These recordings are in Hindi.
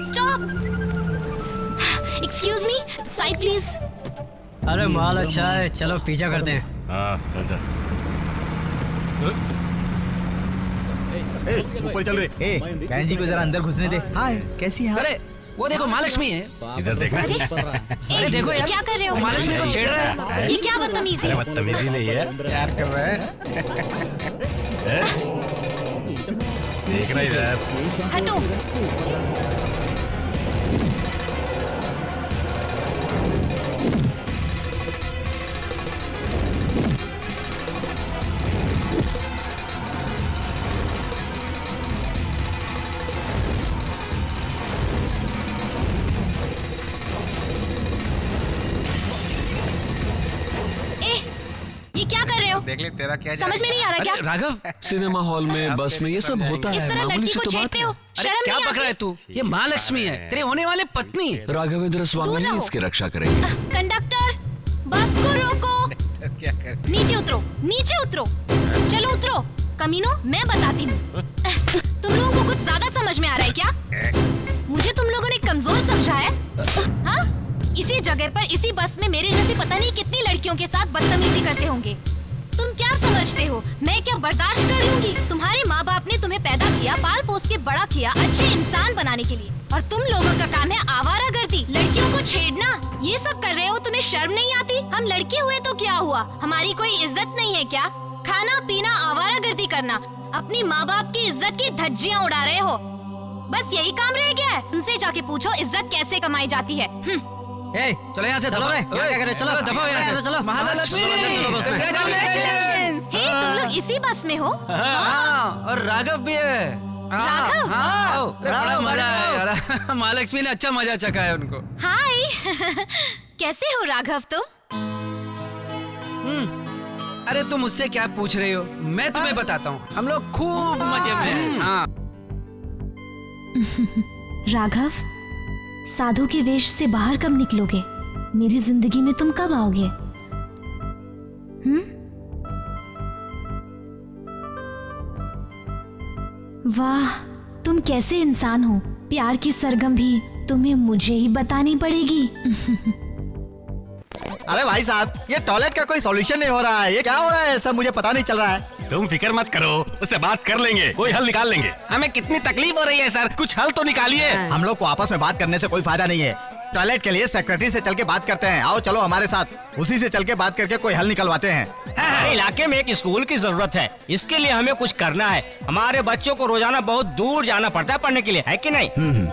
Stop. Excuse me, side please. अरे माल अच्छा है, चलो पीछा करते हैं। हाँ चल चल। ऊपर चल रहे। बहन जी को जरा अंदर घुसने दे। हाय, कैसी हैं? अरे वो देखो महालक्ष्मी है। इधर देखना। अरे देखो यार, क्या कर रहे हो? महालक्ष्मी को छेड़ रहा है। ये क्या बदतमीजी है? बदतमीजी नहीं है, प्यार कर रहे हैं। देख रहा इधर। हटो। देख ले तेरा क्या समझ में नहीं आ रहा क्या? राघव, सिनेमा हॉल में, बस में ये सब होता इस है, तरह मामूली लड़की सी को तो बात छेड़ते है। हो, शर्म क्या नहीं पकड़ा है आती? तू? ये महालक्ष्मी है, तेरे होने वाले पत्नी। राघवेंद्र स्वामी दूर ही रहो। इसकी रक्षा करेंगे। कंडक्टर, बस को रोको। क्या कर? नीचे उतरो, नीचे उतरो। चलो उतरो। कमीनों, मैं बताती हूँ। तुम लोगों को कुछ ज्यादा समझ में आ रहा है क्या? मुझे तुम लोगों ने कमजोर समझा है? हाँ? इसी जगह पर, इसी बस में मेरे जैसी पता नहीं कितनी लड़कियों के साथ बदतमीजी करते होंगे। तुम क्या समझते हो, मैं क्या बर्दाश्त कर लूंगी? तुम्हारे माँ बाप ने तुम्हें पैदा किया, पाल पोस के बड़ा किया, अच्छे इंसान बनाने के लिए, और तुम लोगों का काम है आवारागर्दी, लड़कियों को छेड़ना। ये सब कर रहे हो, तुम्हें शर्म नहीं आती? हम लड़के हुए तो क्या हुआ, हमारी कोई इज्जत नहीं है क्या? खाना पीना, आवारागर्दी करना, अपनी माँ बाप की इज्जत की धज्जियाँ उड़ा रहे हो। बस यही काम रह गया है? उनसे जाके पूछो इज्जत कैसे कमाई जाती है। ए, चलो यहाँ से, चलो रे, क्या कर रहे हो? चलो दफा यहाँ से, चलो। महालक्ष्मी। चलो बस में। हे, तुम लोग इसी बस में हो? हाँ, और राघव भी है। राघव? हाँ, बड़ा मजा है यार। महालक्ष्मी ने अच्छा मजा चखा है उनको। हाय। कैसे हो राघव तुम? अरे तुम मुझसे क्या पूछ रही हो, मैं तुम्हें बताता हूँ। हम लोग खूब मजे में हैं। हाँ। राघव, साधु के वेश से बाहर कब निकलोगे? मेरी जिंदगी में तुम कब आओगे? वाह, तुम कैसे इंसान हो। प्यार की सरगम भी तुम्हें मुझे ही बतानी पड़ेगी। अरे भाई साहब, ये टॉयलेट का कोई सॉल्यूशन नहीं हो रहा है। ये क्या हो रहा है, सब मुझे पता नहीं चल रहा है। तुम फिक्र मत करो, उससे बात कर लेंगे, कोई हल निकाल लेंगे। हमें कितनी तकलीफ हो रही है सर, कुछ हल तो निकालिए। हम लोग को आपस में बात करने से कोई फायदा नहीं है। टॉयलेट के लिए सेक्रेटरी से चल के बात करते हैं। आओ चलो हमारे साथ, उसी से चल के बात करके कोई हल निकलवाते हैं। हमारे इलाके में एक स्कूल की जरूरत है, इसके लिए हमें कुछ करना है। हमारे बच्चों को रोजाना बहुत दूर जाना पड़ता है पढ़ने के लिए, है कि नहीं?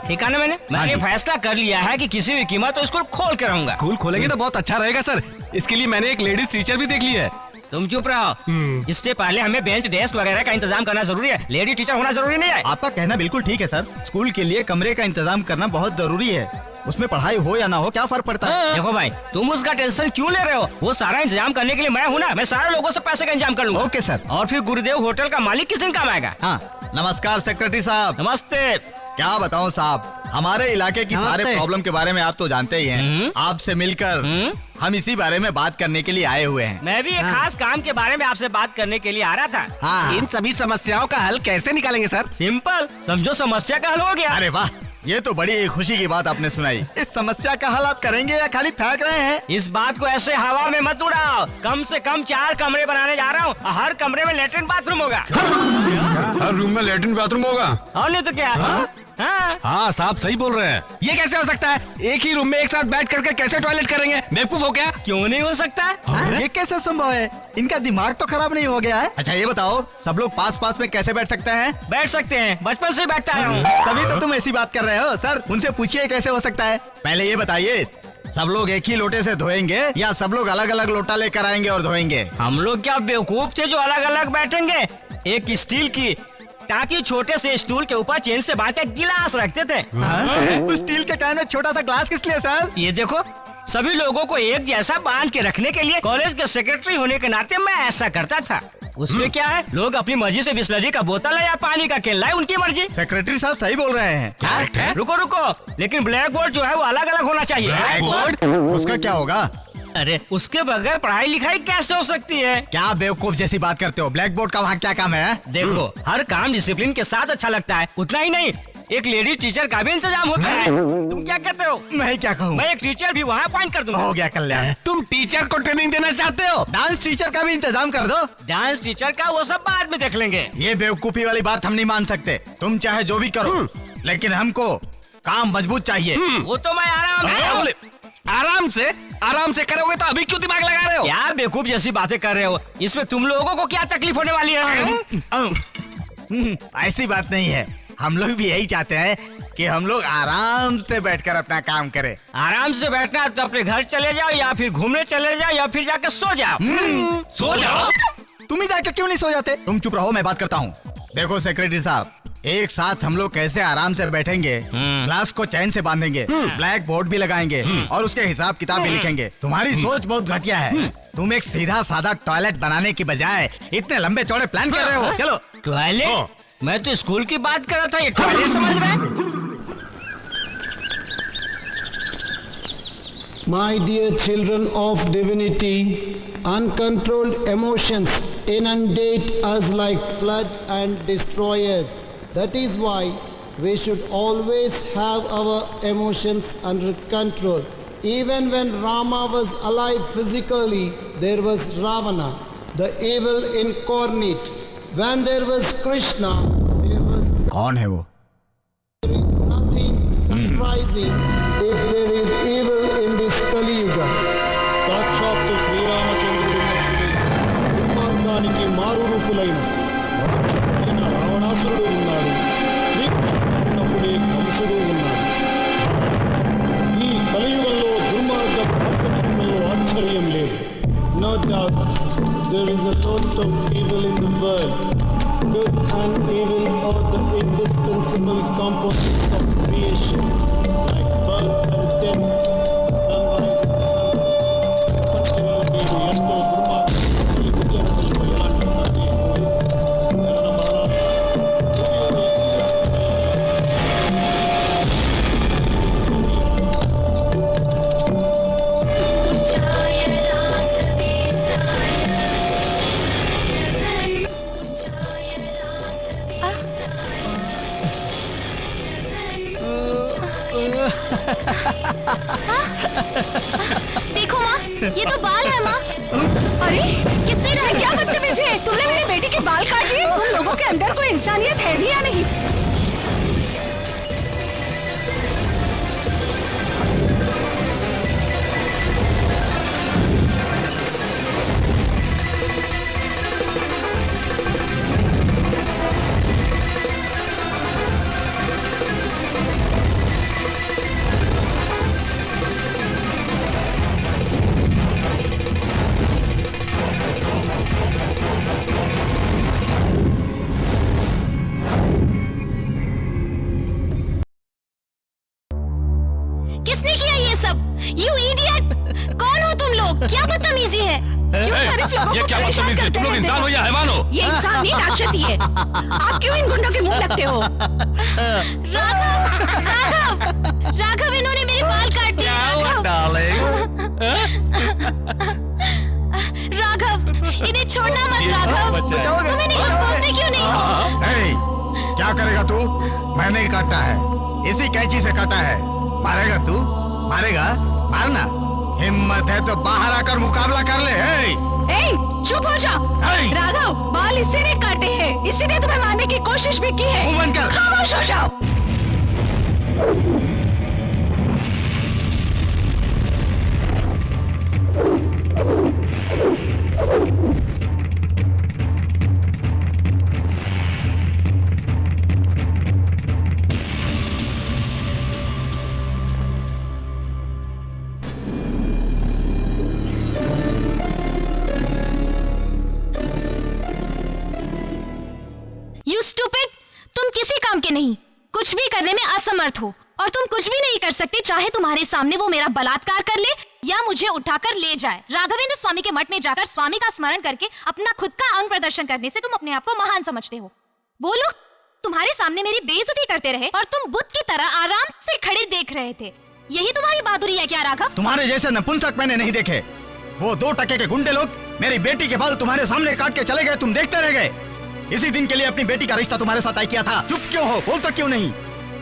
ठीक है ना? मैंने फैसला कर लिया है कि किसी भी कीमत पर स्कूल खोल के रहूंगा। स्कूल खोलेंगे तो बहुत अच्छा रहेगा सर। इसके लिए मैंने एक लेडीज टीचर भी देख ली है। तुम चुप रहो। इससे पहले हमें बेंच डेस्क वगैरह का इंतजाम करना जरूरी है। लेडी टीचर होना जरूरी नहीं है। आपका कहना बिल्कुल ठीक है सर। स्कूल के लिए कमरे का इंतजाम करना बहुत जरूरी है। उसमें पढ़ाई हो या ना हो, क्या फर्क पड़ता है? देखो भाई, तुम उसका टेंशन क्यों ले रहे हो? वो सारा इंतजाम करने के लिए मैं हूँ ना। मैं सारे लोगों से पैसे का इंतजाम कर लूंगा। Okay sir. और फिर गुरुदेव होटल का मालिक किस दिन काम आएगा? हाँ, नमस्कार सेक्रेटरी साहब। नमस्ते। क्या बताऊं साहब, हमारे इलाके की सारे प्रॉब्लम के बारे में आप तो जानते ही हैं। आपसे मिलकर हम इसी बारे में बात करने के लिए आए हुए हैं। मैं भी एक खास काम के बारे में आपसे बात करने के लिए आ रहा था। हाँ। इन सभी समस्याओं का हल कैसे निकालेंगे सर? सिंपल, समझो समस्या का हल हो गया। अरे वाह, ये तो बड़ी खुशी की बात आपने सुनाई। इस समस्या का हल आप करेंगे या खाली फेंक रहे हैं? इस बात को ऐसे हवा में मत उड़ाओ। कम से कम 4 कमरे बनाने जा रहा हूँ। हर कमरे में लेटरिन बाथरूम होगा। हर रूम में लेटरिन बाथरूम होगा? और नहीं तो क्या? हाँ साहब सही बोल रहे हैं। ये कैसे हो सकता है? एक ही रूम में एक साथ बैठ करके कैसे टॉयलेट करेंगे? बेवकूफ हो क्या? क्यों नहीं हो सकता? ये कैसे संभव है? इनका दिमाग तो खराब नहीं हो गया है? अच्छा ये बताओ, सब लोग पास पास में कैसे बैठ सकते हैं? बैठ सकते हैं, बचपन से बैठता आया हूँ। तभी तो तुम ऐसी बात कर रहे हो सर। उनसे पूछिए कैसे हो सकता है। पहले ये बताइए, सब लोग एक ही लोटे से धोएंगे या सब लोग अलग अलग लोटा लेकर आएंगे और धोएंगे? हम लोग क्या बेवकूफ थे जो अलग अलग बैठेंगे? एक स्टील की ताकि छोटे से स्टूल के ऊपर चेन से बांध के गिलास रखते थे। उस स्टील के कैन में छोटा सा ग्लास किस लिए सर? ये देखो, सभी लोगों को एक जैसा बांध के रखने के लिए। कॉलेज के सेक्रेटरी होने के नाते मैं ऐसा करता था। उसमें क्या है, लोग अपनी मर्जी से बिस्लरी का बोतल है या पानी का केन लाए, उनकी मर्जी। सेक्रेटरी साहब सही बोल रहे हैं। रुको रुको, लेकिन ब्लैक बोर्ड जो है वो अलग अलग होना चाहिए। Black board? उसका क्या होगा? अरे उसके बगैर पढ़ाई लिखाई कैसे हो सकती है? क्या बेवकूफ जैसी बात करते हो? ब्लैक बोर्ड का वहाँ क्या काम है? देखो, हर काम डिसिप्लिन के साथ अच्छा लगता है। उतना ही नहीं, एक लेडी टीचर का भी इंतजाम होता है। तुम क्या कहते हो? मैं क्या कहूँ? मैं एक टीचर भी वहाँ अपॉइंट कर दूंगा। हो गया कल्याण। तुम टीचर को ट्रेनिंग देना चाहते हो? डांस टीचर का भी इंतजाम कर दो। डांस टीचर का वो सब बाद में देख लेंगे। ये बेवकूफी वाली बात हम नहीं मान सकते। तुम चाहे जो भी करो, लेकिन हमको काम मजबूत चाहिए। वो तो मैं आराम क्या बोले? आराम से करोगे तो अभी क्यों दिमाग लगा रहे हो? क्या बेवकूफ जैसी बातें कर रहे हो? इसमें तुम लोगों को क्या तकलीफ होने वाली है? ऐसी बात नहीं है। हम लोग भी यही चाहते हैं कि हम लोग आराम से बैठकर अपना काम करें। आराम से बैठना है तो अपने घर चले जाओ या फिर घूमने चले जाओ या फिर जाकर सो जाओ। सो जाओ। तुम ही जाकर क्यों नहीं सो जाते? तुम चुप रहो, मैं बात करता हूँ। देखो सेक्रेटरी साहब, एक साथ हम लोग कैसे आराम से बैठेंगे, क्लास को चैन से बांधेंगे, ब्लैक बोर्ड भी लगाएंगे और उसके हिसाब किताब भी लिखेंगे। तुम्हारी सोच बहुत घटिया है। तुम एक सीधा साधा टॉयलेट बनाने की बजाय इतने लंबे चौड़े प्लान कर रहे हो। चलो। टॉयलेट? मैं तो स्कूल की बात कर रहा था, ये टॉयलेट समझ रहे हैं? My dear children of divinity, uncontrolled emotions inundate us like flood and destroy us. That is why we should always have our emotions under control. Even when Rama was alive physically, there was Ravana, the evil incarnate. When there was Krishna, there was कौन है वो? There is nothing surprising if there is evil in this Kali Yuga. సాక్షాత్తు శ్రీరామచంద్రుడు దుర్మార్గానికి మారు రూపులైన రాక్షసుడైన రావణాసురుడు ఉన్నాడు. శ్రీకృష్ణుడు ఉన్నప్పుడే కంసుడు ఉన్నాడు. ఈ కలియుగంలో దుర్మార్గ భక్తులలో ఆశ్చర్యం లేదు. No doubt there is a lot of evil in the world. Good and evil are the indispensable components of creation, like birth and death, sunrise and sunset. సత్యంలో మీరు ఎంతో దుర్మార్గం ఈ విద్యార్థులకు ఎలాంటి సందేహం లేదు. జనన మరణాలు देखो माँ, ये तो बाल है माँ। अरे किसने डाला? क्या बदतमीजी है? तुमने मेरे बेटे के बाल काट दिए। तुम लोगों के अंदर कोई इंसानियत है भी या नहीं? किसने किया ये सब? You idiot! कौन हो तुम लोग? क्या बदतमीजी है? क्यों शरीफ लोगों ये को क्या परेशान बदतमीजी है? करते तुम लोग रहते इंसान हो हो? या हैवान हो? ये इंसान नहीं, राक्षसी है। आप क्यों इन गुंडों के मुंह लगते हो? राघव, इन्होंने मेरे बाल काट दिए। राघव, इन्हें छोड़ना मत राघव। तुम इन्हें कुछ बोलते क्यों नहीं? हे, क्या करेगा तू? मैंने काटा है, इसी कैंची से काटा है। मारेगा तू? मारेगा? मारना। हिम्मत है तो बाहर आकर मुकाबला कर ले। ए, चुप हो जाओ। हे! राघव, बाल इसी ने काटे हैं, इसी ने तुम्हें मारने की कोशिश भी की है। मुंह बंद कर। खामोश हो जाओ। You stupid! तुम किसी काम के नहीं, कुछ भी करने में असमर्थ हो और तुम कुछ भी नहीं कर सकते, चाहे तुम्हारे सामने वो मेरा बलात्कार कर ले या मुझे उठाकर ले जाए। राघवेंद्र स्वामी के मठ में जाकर स्वामी का स्मरण करके अपना खुद का अंग प्रदर्शन करने से तुम अपने आप को महान समझते हो। वो लोग तुम्हारे सामने मेरी बेइज्जती करते रहे और तुम बुद्ध की तरह आराम से खड़े देख रहे थे। यही तुम्हारी बहादुरी है क्या राघव? तुम्हारे जैसे नपुंसक मैंने नहीं देखे। वो 2 टके के गुंडे लोग मेरी बेटी के बाल तुम्हारे सामने काट के चले गए, तुम देखते रह गए। इसी दिन के लिए अपनी बेटी का रिश्ता तुम्हारे साथ तय किया था। चुप क्यों हो? बोल तो क्यों नहीं?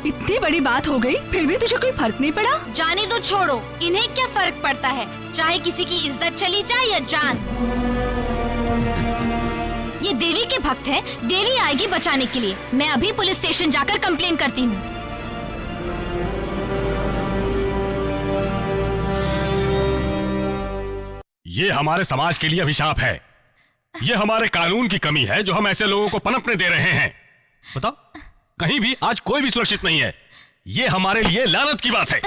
इतनी बड़ी बात हो गई फिर भी तुझे कोई फर्क नहीं पड़ा? जाने दो, छोड़ो, इन्हें क्या फर्क पड़ता है, चाहे किसी की इज्जत चली जाए या जान। ये देवी के भक्त हैं, देवी आएगी बचाने के लिए। मैं अभी पुलिस स्टेशन जाकर कंप्लेन करती हूँ। ये हमारे समाज के लिए अभिशाप है। ये हमारे कानून की कमी है जो हम ऐसे लोगों को पनपने दे रहे हैं। बताओ, कहीं भी आज कोई भी सुरक्षित नहीं है। ये हमारे लिए लानत की बात है।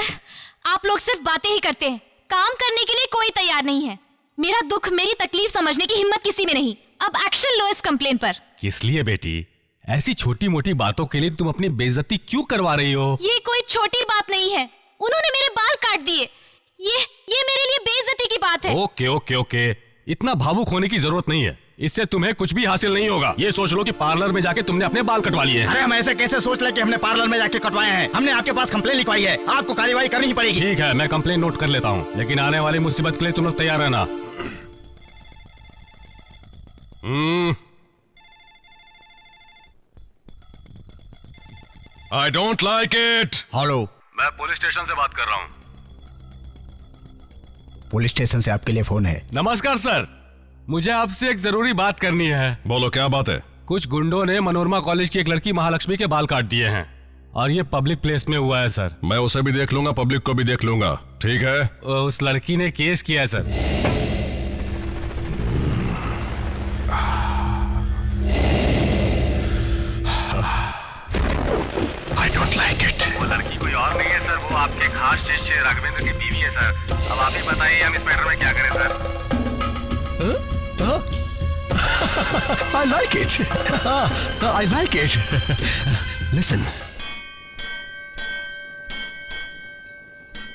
आप लोग सिर्फ बातें ही करते हैं, काम करने के लिए कोई तैयार नहीं है। मेरा दुख, मेरी तकलीफ समझने की हिम्मत किसी में नहीं। अब एक्शन लो इस कंप्लेन पर। किस लिए बेटी? ऐसी छोटी मोटी बातों के लिए तुम अपनी बेइज्जती क्यों करवा रही हो? ये कोई छोटी बात नहीं है। उन्होंने मेरे बाल काट दिए। ये मेरे लिए बेइज्जती की बात है। ओके ओके ओके, इतना भावुक होने की जरूरत नहीं है। इससे तुम्हें कुछ भी हासिल नहीं होगा। ये सोच लो कि पार्लर में जाके तुमने अपने बाल कटवा लिए हैं। अरे हम ऐसे कैसे सोच ले कि हमने पार्लर में जाके कटवाए हैं? हमने आपके पास कंप्लेन लिखवाई है, आपको कार्रवाई करनी ही पड़ेगी। ठीक है, मैं कंप्लेन नोट कर लेता हूँ, लेकिन आने वाली मुसीबत के लिए तुम लोग तैयार रहना। I don't like it. Hello, मैं पुलिस स्टेशन से बात कर रहा हूँ। पुलिस स्टेशन से आपके लिए फोन है। नमस्कार सर, मुझे आपसे एक जरूरी बात करनी है। बोलो, क्या बात है? कुछ गुंडों ने मनोरमा कॉलेज की एक लड़की महालक्ष्मी के बाल काट दिए हैं और ये पब्लिक प्लेस में हुआ है सर। मैं उसे भी देख लूंगा, पब्लिक को भी देख लूंगा, ठीक है? उस लड़की ने केस किया है sir. I don't like it. वो लड़की कोई और नहीं है सर, वो आपके खास शिष्य राघवेंद्र की बीवी है सर। अब आप ही बताइए हम इस मैटर में क्या करें sir? I like it. I like it. Listen,